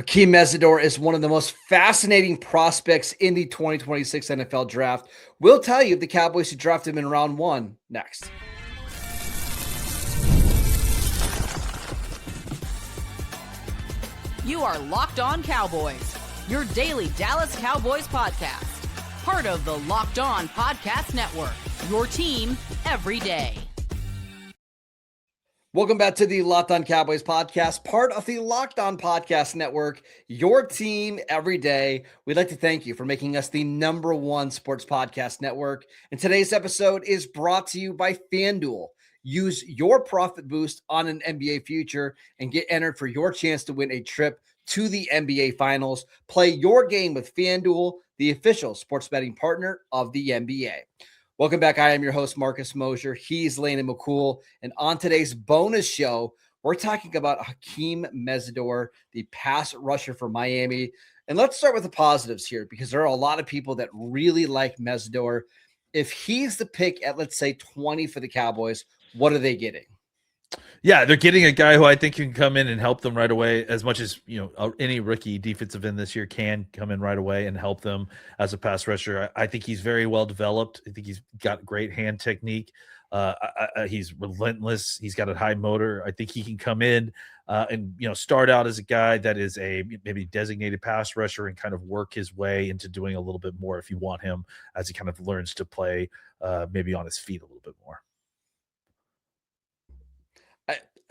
Akheem Mesidor is one of the most fascinating prospects in the 2026 NFL draft. We'll tell you if the Cowboys should draft him in round one next. You are Locked On Cowboys, your daily Dallas Cowboys podcast. Part of the Locked On Podcast Network, your team every day. Welcome back to the Locked On Cowboys podcast, part of the Locked On Podcast Network, your team every day. We'd like to thank you for making us the #1 sports podcast network. And today's episode is brought to you by FanDuel. Use your profit boost on an NBA future and get entered for your chance to win a trip to the NBA Finals. Play your game with FanDuel, the official sports betting partner of the NBA. Welcome back. I am your host, Marcus Mosher. He's Landon McCool. And on today's bonus show, we're talking about Akheem Mesidor, the pass rusher for Miami. And let's start with the positives here, because there are a lot of people that really like Mesidor. If he's the pick at, let's say, 20 for the Cowboys, what are they getting? Yeah, they're getting a guy who I think can come in and help them right away, as much as, any rookie defensive end this year can come in right away and help them as a pass rusher. I think he's very well developed. I think he's got great hand technique. He's relentless. He's got a high motor. I think he can come in and start out as a guy that is a maybe designated pass rusher and kind of work his way into doing a little bit more if you want him, as he kind of learns to play maybe on his feet a little bit more.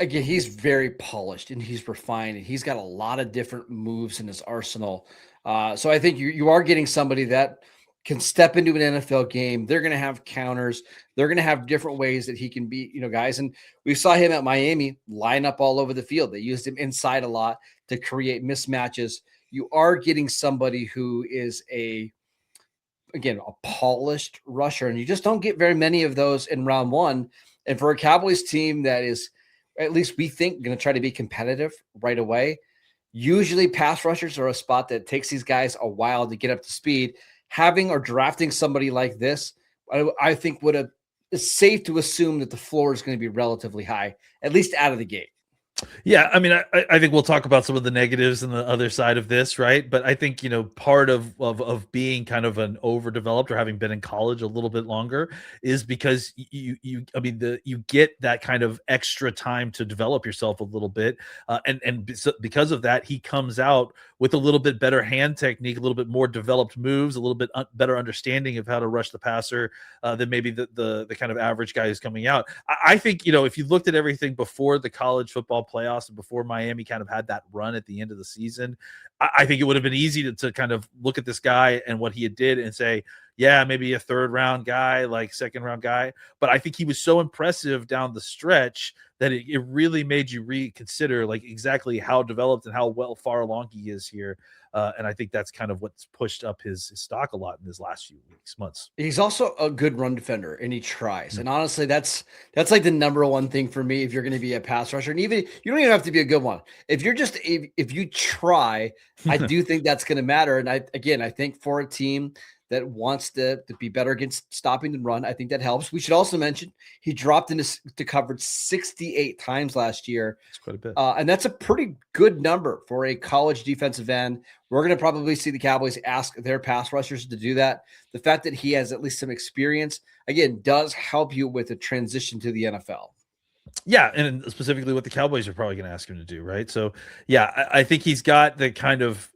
Again, he's very polished and he's refined and he's got a lot of different moves in his arsenal. So I think you are getting somebody that can step into an NFL game. They're going to have counters. They're going to have different ways that he can beat, guys. And we saw him at Miami line up all over the field. They used him inside a lot to create mismatches. You are getting somebody who is a polished rusher, and you just don't get very many of those in round one. And for a Cowboys team that is, at least we think, going to try to be competitive right away, usually pass rushers are a spot that takes these guys a while to get up to speed. Having or drafting somebody like this, I think it's safe to assume that the floor is going to be relatively high, at least out of the gate. Yeah, I mean, I think we'll talk about some of the negatives and the other side of this, right? But I think, part of being kind of an overdeveloped or having been in college a little bit longer is because you get that kind of extra time to develop yourself a little bit. And because of that, he comes out with a little bit better hand technique, a little bit more developed moves, a little bit better understanding of how to rush the passer than maybe the kind of average guy who's coming out. I think, if you looked at everything before the college football playoffs and before Miami kind of had that run at the end of the season, I think it would have been easy to kind of look at this guy and what he did and say, yeah, maybe a third round guy, like second round guy. But I think he was so impressive down the stretch that it really made you reconsider like exactly how developed and how far along he is here. And I think that's kind of what's pushed up his stock a lot in his last few months. He's also a good run defender, and he tries. Mm-hmm. And honestly, that's like the #1 thing for me if you're going to be a pass rusher. And even you don't even have to be a good one. If you're just if you try, I do think that's going to matter. And I think for a team that wants to be better against stopping the run, I think that helps. We should also mention he dropped into coverage 68 times last year. That's quite a bit. And that's a pretty good number for a college defensive end. We're going to probably see the Cowboys ask their pass rushers to do that. The fact that he has at least some experience, again, does help you with a transition to the NFL. Yeah, and specifically what the Cowboys are probably going to ask him to do, right? So, yeah, I think he's got the kind of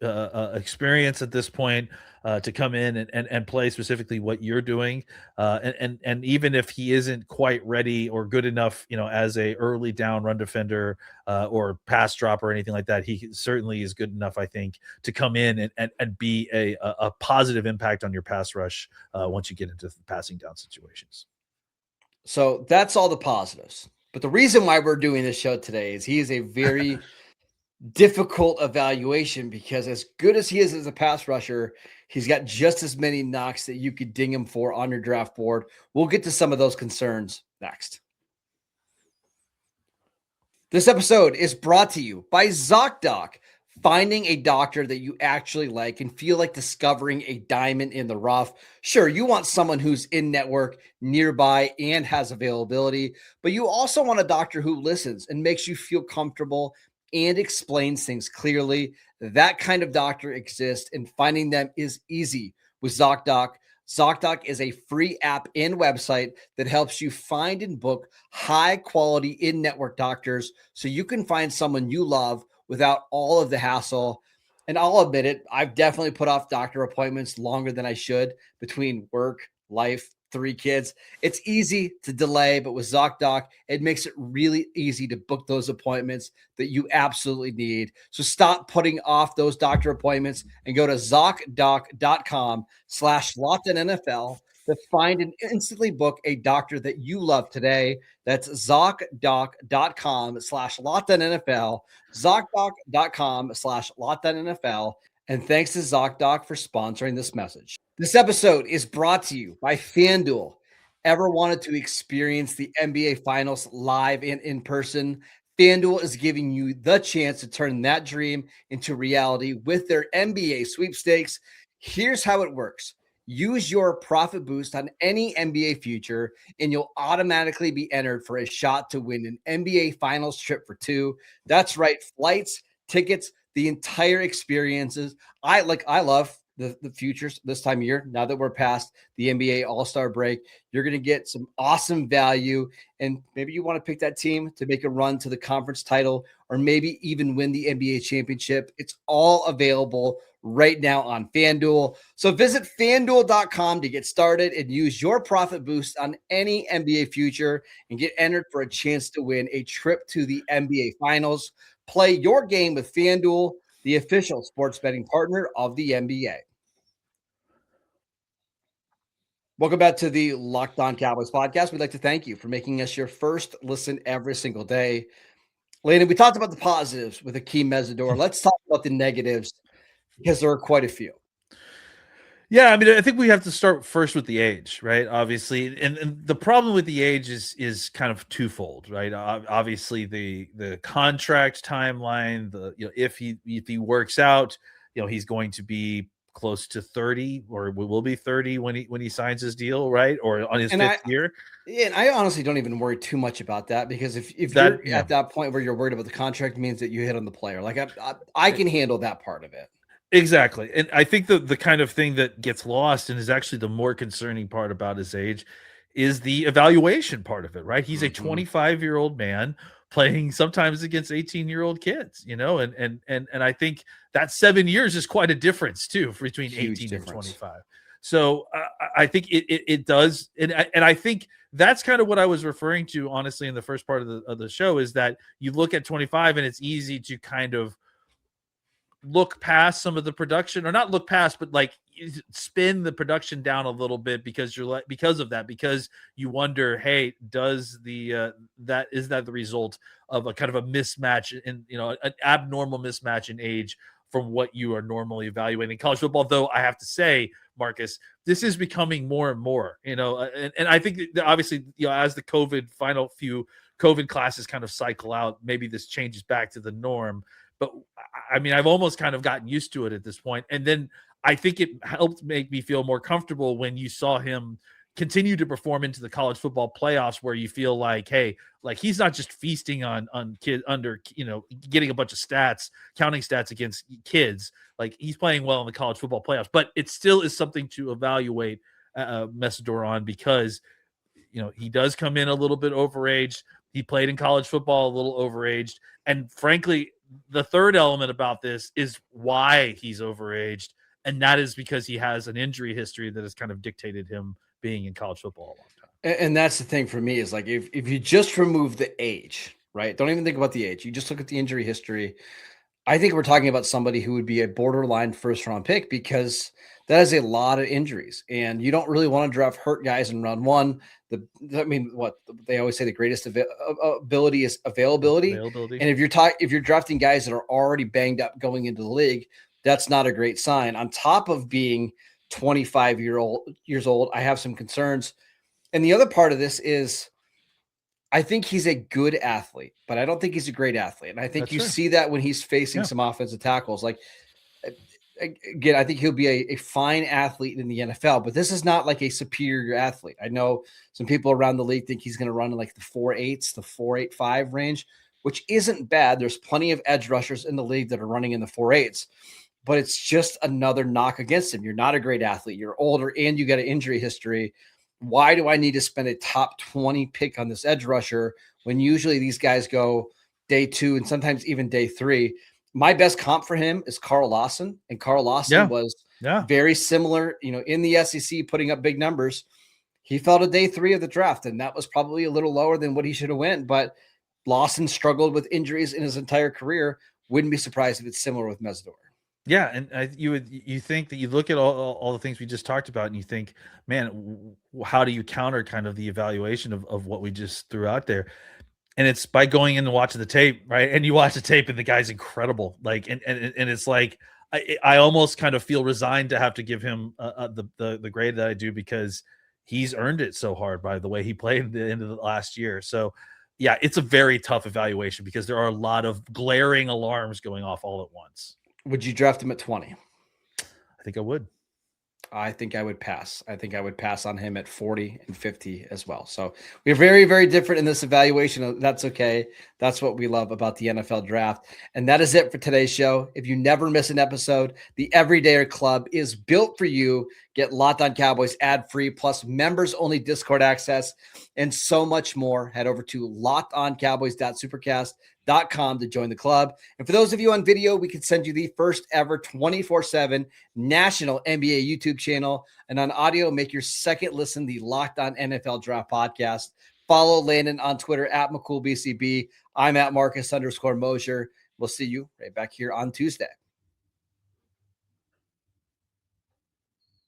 experience at this point to come in and play specifically what you're doing. And even if he isn't quite ready or good enough, as a early down run defender or pass drop or anything like that, he certainly is good enough, I think, to come in and be a positive impact on your pass rush once you get into passing down situations. So that's all the positives. But the reason why we're doing this show today is he is a very difficult evaluation, because as good as he is as a pass rusher, he's got just as many knocks that you could ding him for on your draft board. We'll get to some of those concerns next. This episode is brought to you by ZocDoc. Finding a doctor that you actually like and feel like discovering a diamond in the rough. Sure, you want someone who's in network, nearby, and has availability, but you also want a doctor who listens and makes you feel comfortable and explains things clearly. That kind of doctor exists, and finding them is easy with ZocDoc. ZocDoc is a free app and website that helps you find and book high quality in-network doctors so you can find someone you love without all of the hassle. And I'll admit it, I've definitely put off doctor appointments longer than I should between work, life, 3 kids. It's easy to delay, but with ZocDoc, it makes it really easy to book those appointments that you absolutely need. So stop putting off those doctor appointments and go to ZocDoc.com/LockedOnNFL to find and instantly book a doctor that you love today. That's ZocDoc.com/LockedOnNFL, ZocDoc.com/LockedOnNFL. And thanks to ZocDoc for sponsoring this message. This episode is brought to you by FanDuel. Ever wanted to experience the NBA Finals live and in person? FanDuel is giving you the chance to turn that dream into reality with their NBA sweepstakes. Here's how it works. Use your profit boost on any NBA future, and you'll automatically be entered for a shot to win an NBA Finals trip for 2. That's right, flights, tickets, the entire experiences. I love the futures this time of year. Now that we're past the NBA All-Star break, you're going to get some awesome value, and maybe you want to pick that team to make a run to the conference title or maybe even win the NBA championship. It's all available right now on FanDuel. So visit FanDuel.com to get started and use your profit boost on any NBA future and get entered for a chance to win a trip to the NBA Finals. Play your game with FanDuel, the official sports betting partner of the NBA. Welcome back to the Locked On Cowboys podcast. We'd like to thank you for making us your first listen every single day. Landon, we talked about the positives with Akheem Mesidor. Let's talk about the negatives because there are quite a few. Yeah, I mean, I think we have to start first with the age, right? Obviously, and the problem with the age is kind of twofold, right? Obviously, the contract timeline, if he works out, he's going to be close to 30, or will be 30 when he signs his deal, right? Or on his fifth year. And I honestly don't even worry too much about that, because if you're at that point where you're worried about the contract, it means that you hit on the player. Like I can handle that part of it. Exactly. And I think the kind of thing that gets lost and is actually the more concerning part about his age is the evaluation part of it, right? He's a 25-year-old man playing sometimes against 18-year-old kids, and I think that 7 years is quite a difference too between Huge 18 difference. and 25. So I think it does. And I think that's kind of what I was referring to, honestly, in the first part of the show, is that you look at 25 and it's easy to kind of look past some of the production, or not look past, but like spin the production down a little bit because because you wonder, hey, does is that the result of a kind of a mismatch in, an abnormal mismatch in age from what you are normally evaluating in college football? Though I have to say, Marcus, this is becoming more and more, and I think that obviously, as the final few COVID classes kind of cycle out, maybe this changes back to the norm. But I mean, I've almost kind of gotten used to it at this point. And then I think it helped make me feel more comfortable when you saw him continue to perform into the college football playoffs, where you feel like, hey, like he's not just feasting on kids getting a bunch of stats, counting stats against kids. Like, he's playing well in the college football playoffs, but it still is something to evaluate Mesidor on, because, he does come in a little bit overaged. He played in college football a little overaged. And frankly, the third element about this is why he's overaged, and that is because he has an injury history that has kind of dictated him being in college football a long time. And that's the thing for me, is like, if you just remove the age, right? Don't even think about the age. You just look at the injury history. I think we're talking about somebody who would be a borderline first-round pick, because that is a lot of injuries, and you don't really want to draft hurt guys in round one. What they always say, the greatest ability is availability. And if you're drafting guys that are already banged up going into the league, that's not a great sign. On top of being 25 years old, I have some concerns. And the other part of this is, I think he's a good athlete, but I don't think he's a great athlete. And I think That's you true. see that when he's facing some offensive tackles. Like, again, I think he'll be a fine athlete in the NFL, but this is not like a superior athlete. I know some people around the league think he's going to run in like the 4.8s, the 4.85 range. which isn't bad. There's plenty of edge rushers in the league that are running in the 4.8s, but it's just another knock against him. You're not a great athlete. You're older and you got an injury history. Why do I need to spend a top 20 pick on this edge rusher when usually these guys go day 2 and sometimes even day 3? My best comp for him is Carl Lawson, and Carl Lawson was very similar, in the SEC, putting up big numbers. He fell to day 3 of the draft, and that was probably a little lower than what he should have went, but Lawson struggled with injuries in his entire career. Wouldn't be surprised if it's similar with Mesidor. Yeah, and you think that you look at all the things we just talked about, and you think, man, how do you counter kind of the evaluation of what we just threw out there? And it's by going in and watching the tape, right? And you watch the tape, and the guy's incredible. Like, and it's like I almost kind of feel resigned to have to give him the grade that I do, because he's earned it so hard by the way he played at the end of the last year. So, yeah, it's a very tough evaluation because there are a lot of glaring alarms going off all at once. Would you draft him at 20? I think I would. I think I would pass. I think I would pass on him at 40 and 50 as well. So we're very, very different in this evaluation. That's okay. That's what we love about the NFL draft. And that is it for today's show. If you never miss an episode, the Everydayer Club is built for you. Get Locked On Cowboys ad-free, plus members-only Discord access, and so much more. Head over to lockedoncowboys.supercast.com to join the club. And for those of you on video, we can send you the first ever 24/7 national NBA YouTube channel. And on audio, make your second listen the Locked On NFL Draft Podcast. Follow Landon on Twitter at McCoolBCB. I'm at Marcus _Mosher. We'll see you right back here on Tuesday.